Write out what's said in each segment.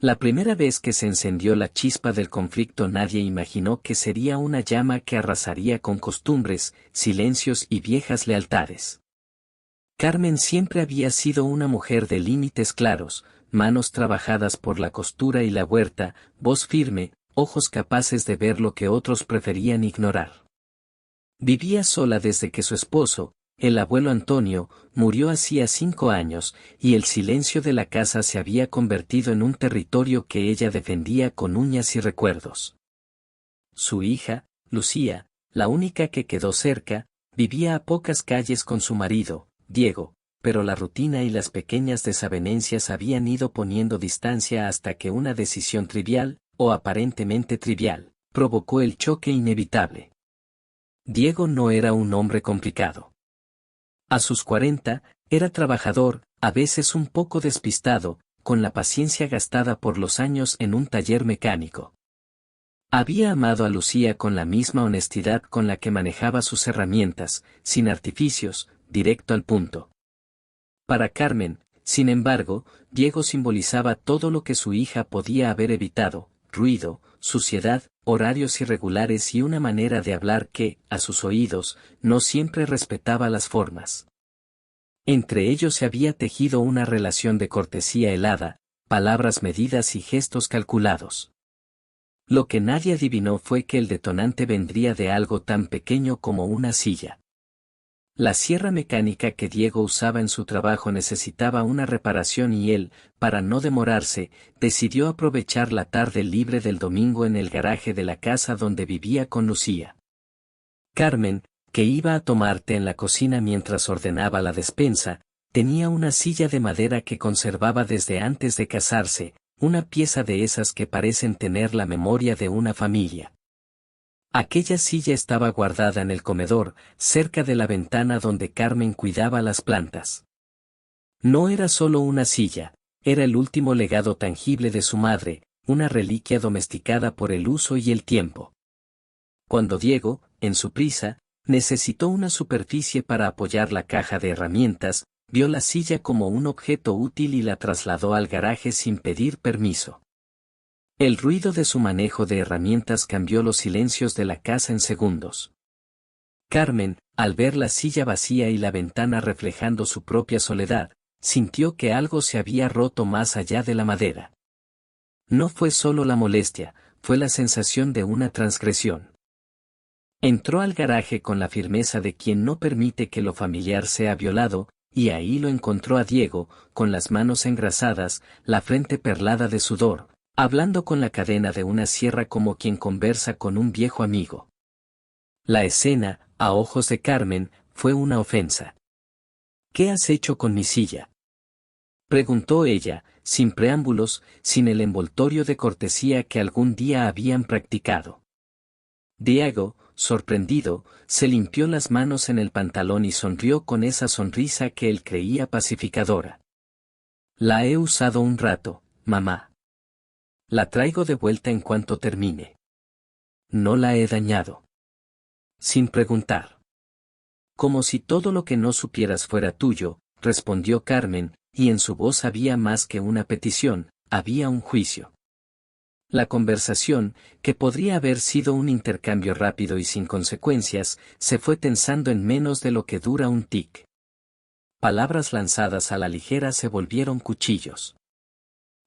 La primera vez que se encendió la chispa del conflicto nadie imaginó que sería una llama que arrasaría con costumbres, silencios y viejas lealtades. Carmen siempre había sido una mujer de límites claros, manos trabajadas por la costura y la huerta, voz firme, ojos capaces de ver lo que otros preferían ignorar. Vivía sola desde que su esposo, el abuelo Antonio, murió hacía 5 años, y el silencio de la casa se había convertido en un territorio que ella defendía con uñas y recuerdos. Su hija, Lucía, la única que quedó cerca, vivía a pocas calles con su marido, Diego, pero la rutina y las pequeñas desavenencias habían ido poniendo distancia hasta que una decisión trivial, o aparentemente trivial, provocó el choque inevitable. Diego no era un hombre complicado. A sus 40, era trabajador, a veces un poco despistado, con la paciencia gastada por los años en un taller mecánico. Había amado a Lucía con la misma honestidad con la que manejaba sus herramientas, sin artificios, directo al punto. Para Carmen, sin embargo, Diego simbolizaba todo lo que su hija podía haber evitado: ruido, suciedad, horarios irregulares y una manera de hablar que, a sus oídos, no siempre respetaba las formas. Entre ellos se había tejido una relación de cortesía helada, palabras medidas y gestos calculados. Lo que nadie adivinó fue que el detonante vendría de algo tan pequeño como una silla. La sierra mecánica que Diego usaba en su trabajo necesitaba una reparación y él, para no demorarse, decidió aprovechar la tarde libre del domingo en el garaje de la casa donde vivía con Lucía. Carmen, que iba a tomar té en la cocina mientras ordenaba la despensa, tenía una silla de madera que conservaba desde antes de casarse, una pieza de esas que parecen tener la memoria de una familia. Aquella silla estaba guardada en el comedor, cerca de la ventana donde Carmen cuidaba las plantas. No era solo una silla, era el último legado tangible de su madre, una reliquia domesticada por el uso y el tiempo. Cuando Diego, en su prisa, necesitó una superficie para apoyar la caja de herramientas, vio la silla como un objeto útil y la trasladó al garaje sin pedir permiso. El ruido de su manejo de herramientas cambió los silencios de la casa en segundos. Carmen, al ver la silla vacía y la ventana reflejando su propia soledad, sintió que algo se había roto más allá de la madera. No fue solo la molestia, fue la sensación de una transgresión. Entró al garaje con la firmeza de quien no permite que lo familiar sea violado, y ahí lo encontró a Diego, con las manos engrasadas, la frente perlada de sudor, hablando con la cadena de una sierra como quien conversa con un viejo amigo. La escena, a ojos de Carmen, fue una ofensa. ¿Qué has hecho con mi silla?, preguntó ella, sin preámbulos, sin el envoltorio de cortesía que algún día habían practicado. Diego, sorprendido, se limpió las manos en el pantalón y sonrió con esa sonrisa que él creía pacificadora. La he usado un rato, mamá. La traigo de vuelta en cuanto termine. No la he dañado. Sin preguntar. Como si todo lo que no supieras fuera tuyo, respondió Carmen, y en su voz había más que una petición, había un juicio. La conversación, que podría haber sido un intercambio rápido y sin consecuencias, se fue tensando en menos de lo que dura un tic. Palabras lanzadas a la ligera se volvieron cuchillos.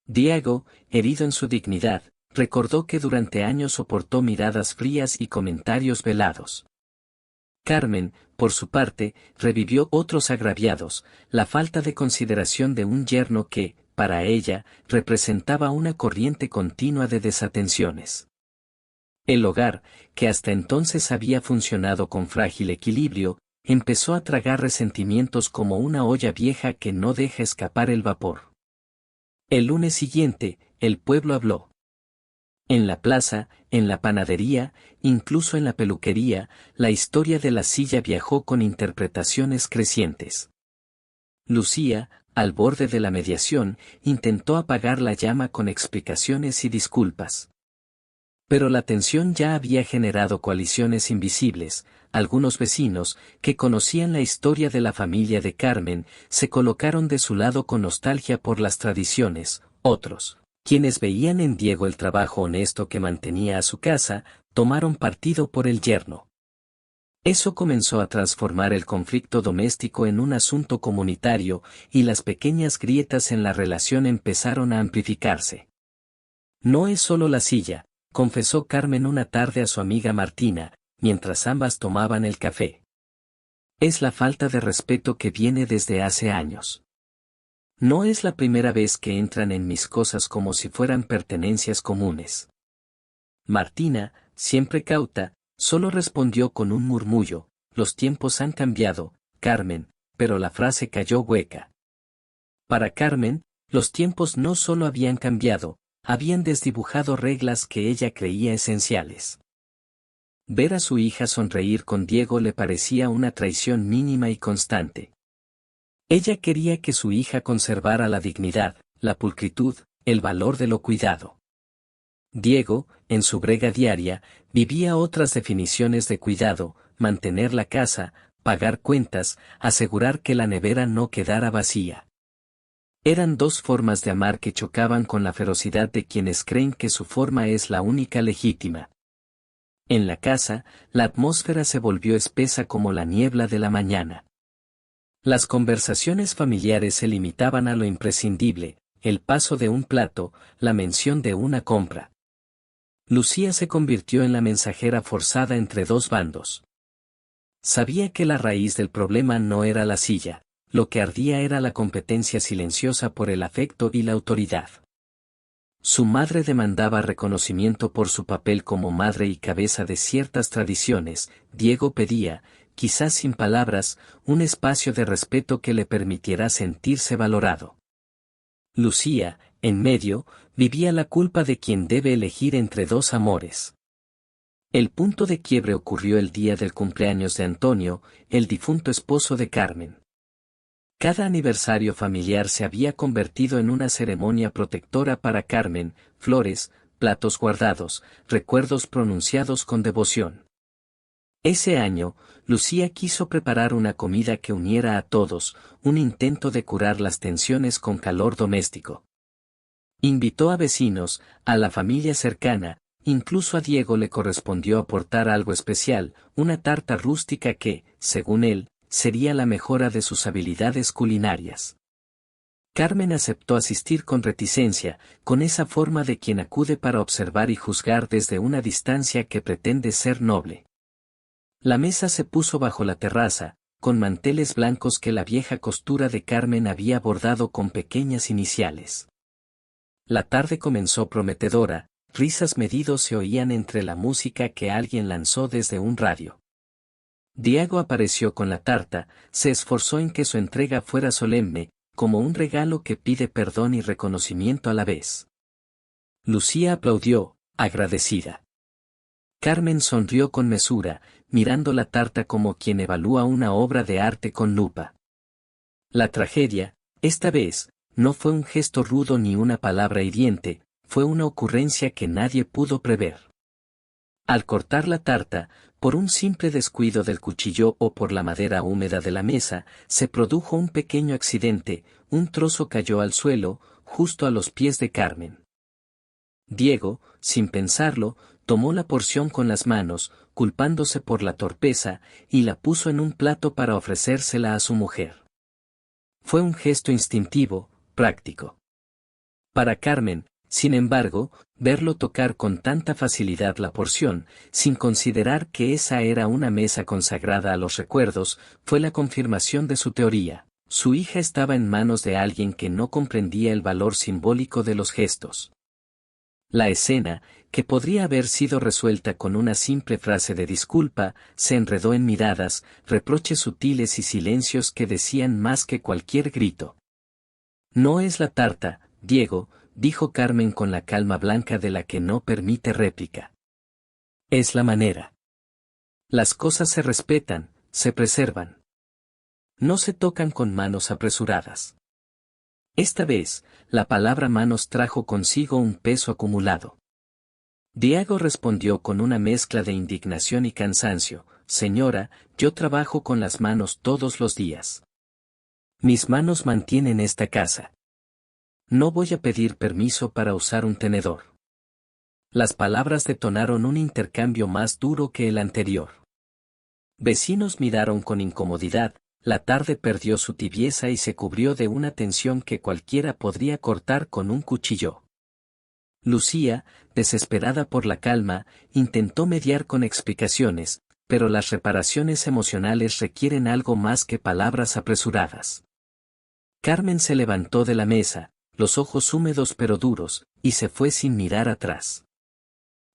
Diego, herido en su dignidad, recordó que durante años soportó miradas frías y comentarios velados. Carmen, por su parte, revivió otros agraviados, la falta de consideración de un yerno que, para ella, representaba una corriente continua de desatenciones. El hogar, que hasta entonces había funcionado con frágil equilibrio, empezó a tragar resentimientos como una olla vieja que no deja escapar el vapor. El lunes siguiente, el pueblo habló. En la plaza, en la panadería, incluso en la peluquería, la historia de la silla viajó con interpretaciones crecientes. Lucía, al borde de la mediación, intentó apagar la llama con explicaciones y disculpas. Pero la tensión ya había generado coaliciones invisibles. Algunos vecinos, que conocían la historia de la familia de Carmen, se colocaron de su lado con nostalgia por las tradiciones, otros, Quienes veían en Diego el trabajo honesto que mantenía a su casa, tomaron partido por el yerno. Eso comenzó a transformar el conflicto doméstico en un asunto comunitario, y las pequeñas grietas en la relación empezaron a amplificarse. No es solo la silla, confesó Carmen una tarde a su amiga Martina, mientras ambas tomaban el café. Es la falta de respeto que viene desde hace años. No es la primera vez que entran en mis cosas como si fueran pertenencias comunes. Martina, siempre cauta, solo respondió con un murmullo: los tiempos han cambiado, Carmen, pero la frase cayó hueca. Para Carmen, los tiempos no solo habían cambiado, habían desdibujado reglas que ella creía esenciales. Ver a su hija sonreír con Diego le parecía una traición mínima y constante. Ella quería que su hija conservara la dignidad, la pulcritud, el valor de lo cuidado. Diego, en su brega diaria, vivía otras definiciones de cuidado: mantener la casa, pagar cuentas, asegurar que la nevera no quedara vacía. Eran dos formas de amar que chocaban con la ferocidad de quienes creen que su forma es la única legítima. En la casa, la atmósfera se volvió espesa como la niebla de la mañana. Las conversaciones familiares se limitaban a lo imprescindible: el paso de un plato, la mención de una compra. Lucía se convirtió en la mensajera forzada entre dos bandos. Sabía que la raíz del problema no era la silla, lo que ardía era la competencia silenciosa por el afecto y la autoridad. Su madre demandaba reconocimiento por su papel como madre y cabeza de ciertas tradiciones. Diego pedía, quizás sin palabras, un espacio de respeto que le permitiera sentirse valorado. Lucía, en medio, vivía la culpa de quien debe elegir entre dos amores. El punto de quiebre ocurrió el día del cumpleaños de Antonio, el difunto esposo de Carmen. Cada aniversario familiar se había convertido en una ceremonia protectora para Carmen: flores, platos guardados, recuerdos pronunciados con devoción. Ese año, Lucía quiso preparar una comida que uniera a todos, un intento de curar las tensiones con calor doméstico. Invitó a vecinos, a la familia cercana, incluso a Diego le correspondió aportar algo especial: una tarta rústica que, según él, sería la mejora de sus habilidades culinarias. Carmen aceptó asistir con reticencia, con esa forma de quien acude para observar y juzgar desde una distancia que pretende ser noble. La mesa se puso bajo la terraza, con manteles blancos que la vieja costura de Carmen había bordado con pequeñas iniciales. La tarde comenzó prometedora, risas medidos se oían entre la música que alguien lanzó desde un radio. Diego apareció con la tarta, se esforzó en que su entrega fuera solemne, como un regalo que pide perdón y reconocimiento a la vez. Lucía aplaudió, agradecida. Carmen sonrió con mesura, mirando la tarta como quien evalúa una obra de arte con lupa. La tragedia, esta vez, no fue un gesto rudo ni una palabra hiriente, fue una ocurrencia que nadie pudo prever. Al cortar la tarta, por un simple descuido del cuchillo o por la madera húmeda de la mesa, se produjo un pequeño accidente: un trozo cayó al suelo, justo a los pies de Carmen. Diego, sin pensarlo, tomó la porción con las manos, culpándose por la torpeza, y la puso en un plato para ofrecérsela a su mujer. Fue un gesto instintivo, práctico. Para Carmen, sin embargo, verlo tocar con tanta facilidad la porción, sin considerar que esa era una mesa consagrada a los recuerdos, fue la confirmación de su teoría: su hija estaba en manos de alguien que no comprendía el valor simbólico de los gestos. La escena, que podría haber sido resuelta con una simple frase de disculpa, se enredó en miradas, reproches sutiles y silencios que decían más que cualquier grito. «No es la tarta, Diego», dijo Carmen con la calma blanca de la que no permite réplica. «Es la manera. Las cosas se respetan, se preservan. No se tocan con manos apresuradas». Esta vez, la palabra manos trajo consigo un peso acumulado. Diego respondió con una mezcla de indignación y cansancio: «Señora, yo trabajo con las manos todos los días. Mis manos mantienen esta casa. No voy a pedir permiso para usar un tenedor. Las palabras detonaron un intercambio más duro que el anterior. Vecinos miraron con incomodidad, la tarde perdió su tibieza y se cubrió de una tensión que cualquiera podría cortar con un cuchillo. Lucía, desesperada por la calma, intentó mediar con explicaciones, pero las reparaciones emocionales requieren algo más que palabras apresuradas. Carmen se levantó de la mesa, los ojos húmedos pero duros, y se fue sin mirar atrás.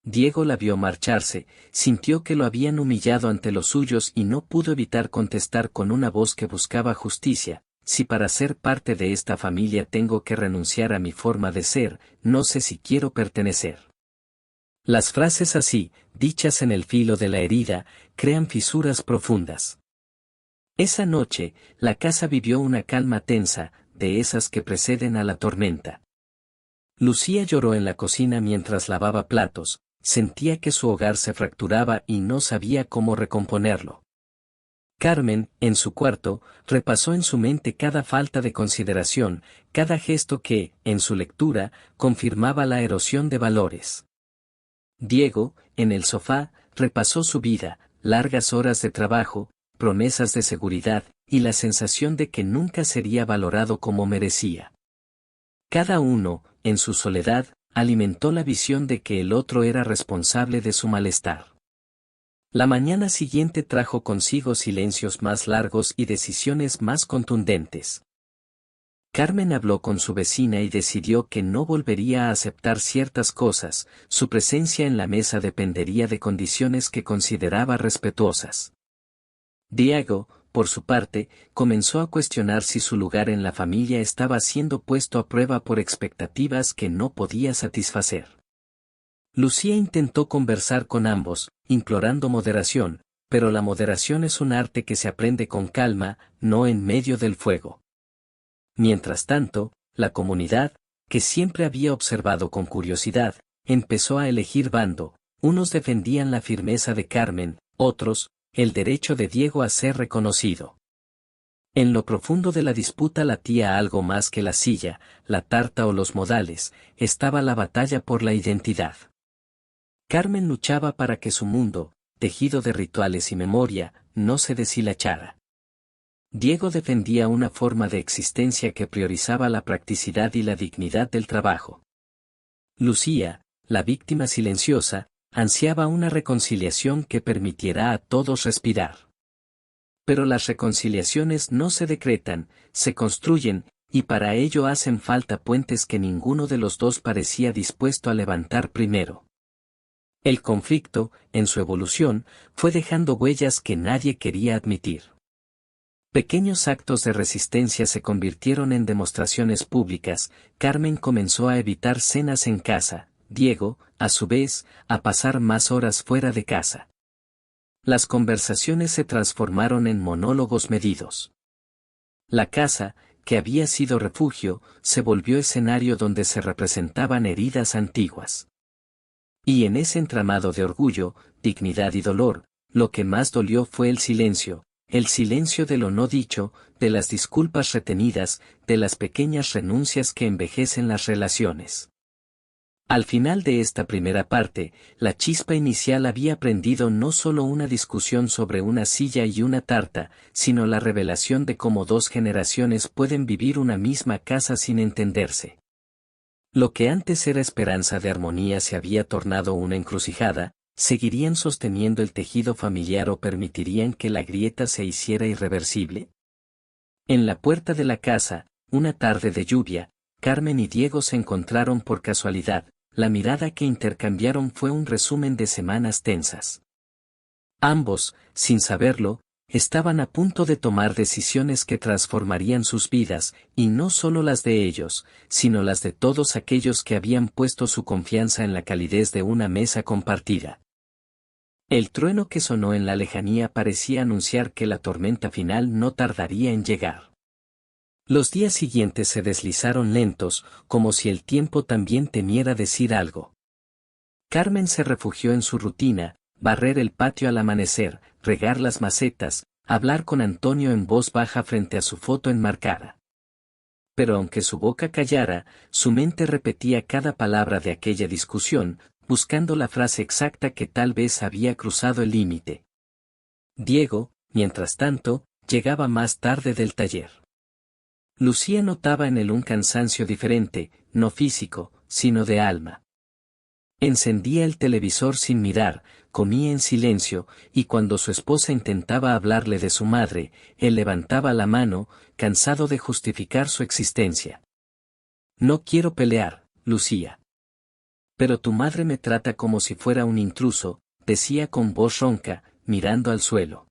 Diego la vio marcharse, sintió que lo habían humillado ante los suyos y no pudo evitar contestar con una voz que buscaba justicia: si para ser parte de esta familia tengo que renunciar a mi forma de ser, no sé si quiero pertenecer. Las frases así, dichas en el filo de la herida, crean fisuras profundas. Esa noche, la casa vivió una calma tensa, de esas que preceden a la tormenta. Lucía lloró en la cocina mientras lavaba platos, sentía que su hogar se fracturaba y no sabía cómo recomponerlo. Carmen, en su cuarto, repasó en su mente cada falta de consideración, cada gesto que, en su lectura, confirmaba la erosión de valores. Diego, en el sofá, repasó su vida, largas horas de trabajo, promesas de seguridad, y la sensación de que nunca sería valorado como merecía. Cada uno, en su soledad, alimentó la visión de que el otro era responsable de su malestar. La mañana siguiente trajo consigo silencios más largos y decisiones más contundentes. Carmen habló con su vecina y decidió que no volvería a aceptar ciertas cosas, su presencia en la mesa dependería de condiciones que consideraba respetuosas. Diego, por su parte, comenzó a cuestionar si su lugar en la familia estaba siendo puesto a prueba por expectativas que no podía satisfacer. Lucía intentó conversar con ambos, implorando moderación, pero la moderación es un arte que se aprende con calma, no en medio del fuego. Mientras tanto, la comunidad, que siempre había observado con curiosidad, empezó a elegir bando: unos defendían la firmeza de Carmen, otros, el derecho de Diego a ser reconocido. En lo profundo de la disputa latía algo más que la silla, la tarta o los modales, estaba la batalla por la identidad. Carmen luchaba para que su mundo, tejido de rituales y memoria, no se deshilachara. Diego defendía una forma de existencia que priorizaba la practicidad y la dignidad del trabajo. Lucía, la víctima silenciosa, ansiaba una reconciliación que permitiera a todos respirar. Pero las reconciliaciones no se decretan, se construyen, y para ello hacen falta puentes que ninguno de los dos parecía dispuesto a levantar primero. El conflicto, en su evolución, fue dejando huellas que nadie quería admitir. Pequeños actos de resistencia se convirtieron en demostraciones públicas. Carmen comenzó a evitar cenas en casa, Diego, a su vez, a pasar más horas fuera de casa. Las conversaciones se transformaron en monólogos medidos. La casa, que había sido refugio, se volvió escenario donde se representaban heridas antiguas. Y en ese entramado de orgullo, dignidad y dolor, lo que más dolió fue el silencio de lo no dicho, de las disculpas retenidas, de las pequeñas renuncias que envejecen las relaciones. Al final de esta primera parte, la chispa inicial había prendido no solo una discusión sobre una silla y una tarta, sino la revelación de cómo dos generaciones pueden vivir una misma casa sin entenderse. Lo que antes era esperanza de armonía se había tornado una encrucijada. ¿Seguirían sosteniendo el tejido familiar o permitirían que la grieta se hiciera irreversible? En la puerta de la casa, una tarde de lluvia, Carmen y Diego se encontraron por casualidad. La mirada que intercambiaron fue un resumen de semanas tensas. Ambos, sin saberlo, estaban a punto de tomar decisiones que transformarían sus vidas, y no solo las de ellos, sino las de todos aquellos que habían puesto su confianza en la calidez de una mesa compartida. El trueno que sonó en la lejanía parecía anunciar que la tormenta final no tardaría en llegar. Los días siguientes se deslizaron lentos, como si el tiempo también temiera decir algo. Carmen se refugió en su rutina: barrer el patio al amanecer, regar las macetas, hablar con Antonio en voz baja frente a su foto enmarcada. Pero aunque su boca callara, su mente repetía cada palabra de aquella discusión, buscando la frase exacta que tal vez había cruzado el límite. Diego, mientras tanto, llegaba más tarde del taller. Lucía notaba en él un cansancio diferente, no físico, sino de alma. Encendía el televisor sin mirar, comía en silencio, y cuando su esposa intentaba hablarle de su madre, él levantaba la mano, cansado de justificar su existencia. No quiero pelear, Lucía. Pero tu madre me trata como si fuera un intruso, decía con voz ronca, mirando al suelo.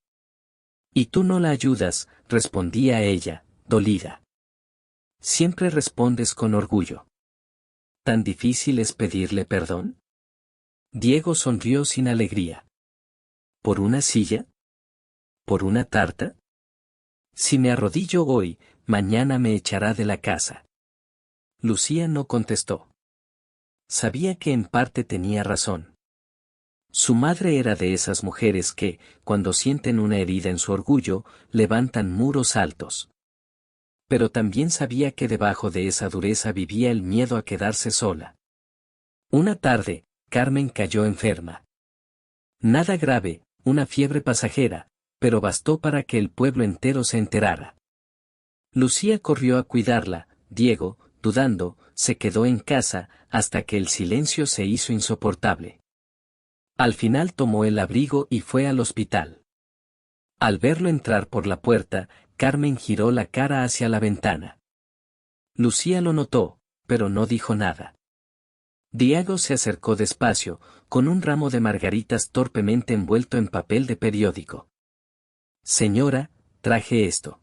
Y tú no la ayudas, respondía ella, dolida. Siempre respondes con orgullo. ¿Tan difícil es pedirle perdón? Diego sonrió sin alegría. ¿Por una silla? ¿Por una tarta? Si me arrodillo hoy, mañana me echará de la casa. Lucía no contestó. Sabía que en parte tenía razón. Su madre era de esas mujeres que, cuando sienten una herida en su orgullo, levantan muros altos. Pero también sabía que debajo de esa dureza vivía el miedo a quedarse sola. Una tarde, Carmen cayó enferma. Nada grave, una fiebre pasajera, pero bastó para que el pueblo entero se enterara. Lucía corrió a cuidarla, Diego, dudando, se quedó en casa, hasta que el silencio se hizo insoportable. Al final tomó el abrigo y fue al hospital. Al verlo entrar por la puerta, Carmen giró la cara hacia la ventana. Lucía lo notó, pero no dijo nada. Diego se acercó despacio, con un ramo de margaritas torpemente envuelto en papel de periódico. Señora, traje esto.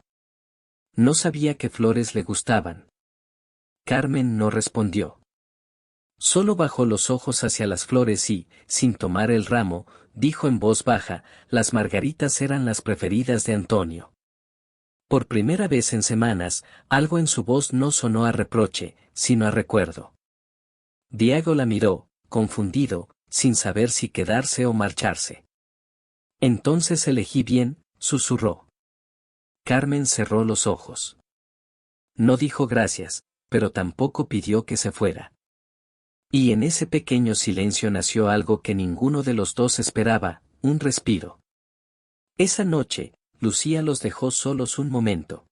No sabía qué flores le gustaban. Carmen no respondió. Solo bajó los ojos hacia las flores y, sin tomar el ramo, dijo en voz baja, las margaritas eran las preferidas de Antonio. Por primera vez en semanas, algo en su voz no sonó a reproche, sino a recuerdo. Diego la miró, confundido, sin saber si quedarse o marcharse. Entonces elegí bien, susurró. Carmen cerró los ojos. No dijo gracias, pero tampoco pidió que se fuera. Y en ese pequeño silencio nació algo que ninguno de los dos esperaba, un respiro. Esa noche, Lucía los dejó solos un momento.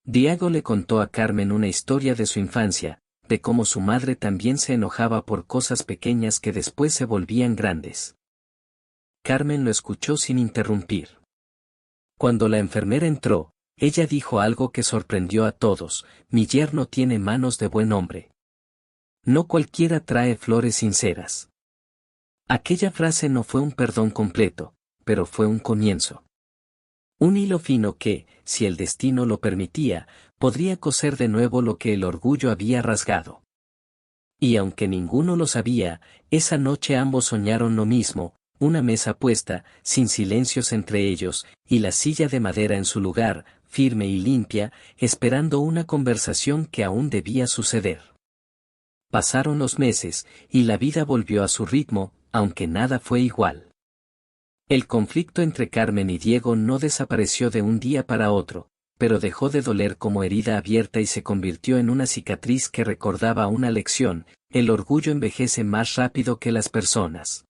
Diego le contó a Carmen una historia de su infancia, de cómo su madre también se enojaba por cosas pequeñas que después se volvían grandes. Carmen lo escuchó sin interrumpir. Cuando la enfermera entró, ella dijo algo que sorprendió a todos, mi yerno tiene manos de buen hombre. No cualquiera trae flores sinceras. Aquella frase no fue un perdón completo, pero fue un comienzo. Un hilo fino que, si el destino lo permitía, podría coser de nuevo lo que el orgullo había rasgado. Y aunque ninguno lo sabía, esa noche ambos soñaron lo mismo, una mesa puesta, sin silencios entre ellos, y la silla de madera en su lugar, firme y limpia, esperando una conversación que aún debía suceder. Pasaron los meses, y la vida volvió a su ritmo, aunque nada fue igual. El conflicto entre Carmen y Diego no desapareció de un día para otro, pero dejó de doler como herida abierta y se convirtió en una cicatriz que recordaba una lección, el orgullo envejece más rápido que las personas.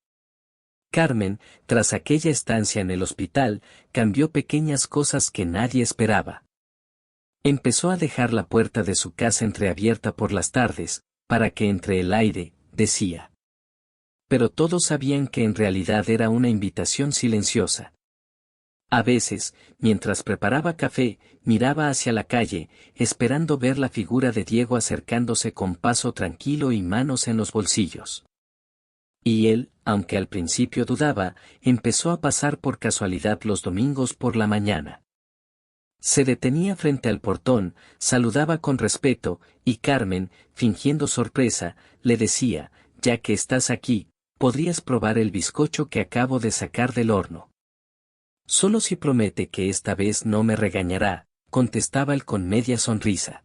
Carmen, tras aquella estancia en el hospital, cambió pequeñas cosas que nadie esperaba. Empezó a dejar la puerta de su casa entreabierta por las tardes, para que entre el aire, decía. Pero todos sabían que en realidad era una invitación silenciosa. A veces, mientras preparaba café, miraba hacia la calle, esperando ver la figura de Diego acercándose con paso tranquilo y manos en los bolsillos. Y él, aunque al principio dudaba, empezó a pasar por casualidad los domingos por la mañana. Se detenía frente al portón, saludaba con respeto, y Carmen, fingiendo sorpresa, le decía, ya que estás aquí, podrías probar el bizcocho que acabo de sacar del horno. Solo si promete que esta vez no me regañará, contestaba él con media sonrisa.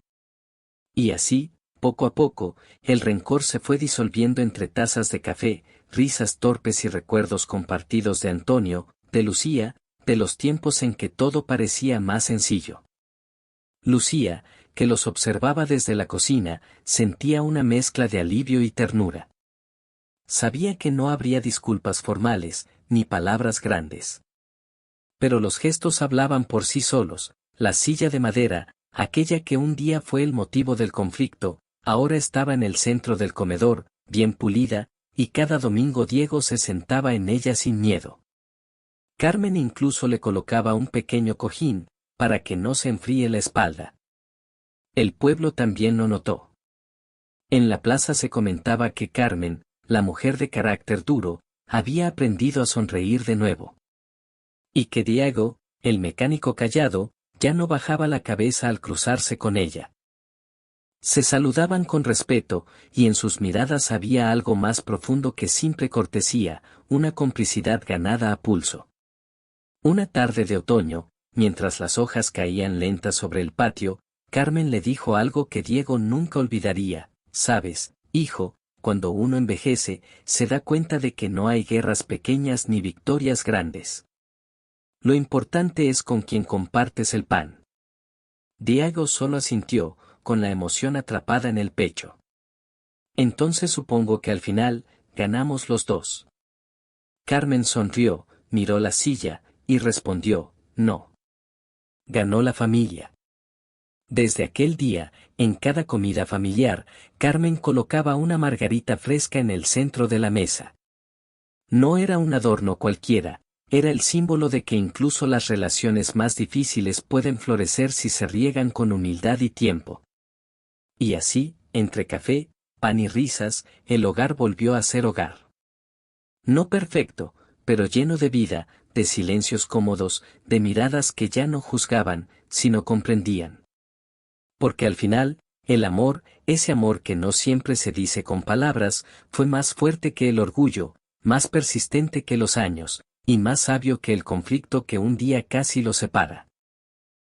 Y así, poco a poco, el rencor se fue disolviendo entre tazas de café, risas torpes y recuerdos compartidos de Antonio, de Lucía, de los tiempos en que todo parecía más sencillo. Lucía, que los observaba desde la cocina, sentía una mezcla de alivio y ternura. Sabía que no habría disculpas formales, ni palabras grandes. Pero los gestos hablaban por sí solos. La silla de madera, aquella que un día fue el motivo del conflicto, ahora estaba en el centro del comedor, bien pulida, y cada domingo Diego se sentaba en ella sin miedo. Carmen incluso le colocaba un pequeño cojín, para que no se enfríe la espalda. El pueblo también lo notó. En la plaza se comentaba que Carmen, la mujer de carácter duro, había aprendido a sonreír de nuevo. Y que Diego, el mecánico callado, ya no bajaba la cabeza al cruzarse con ella. Se saludaban con respeto, y en sus miradas había algo más profundo que simple cortesía, una complicidad ganada a pulso. Una tarde de otoño, mientras las hojas caían lentas sobre el patio, Carmen le dijo algo que Diego nunca olvidaría: «Sabes, hijo, cuando uno envejece, se da cuenta de que no hay guerras pequeñas ni victorias grandes. Lo importante es con quien compartes el pan». Diego solo asintió, con la emoción atrapada en el pecho. «Entonces supongo que al final, ganamos los dos». Carmen sonrió, miró la silla, y respondió: «No. Ganó la familia». Desde aquel día, en cada comida familiar, Carmen colocaba una margarita fresca en el centro de la mesa. No era un adorno cualquiera, era el símbolo de que incluso las relaciones más difíciles pueden florecer si se riegan con humildad y tiempo. Y así, entre café, pan y risas, el hogar volvió a ser hogar. No perfecto, pero lleno de vida, de silencios cómodos, de miradas que ya no juzgaban, sino comprendían. Porque al final, el amor, ese amor que no siempre se dice con palabras, fue más fuerte que el orgullo, más persistente que los años, y más sabio que el conflicto que un día casi los separa.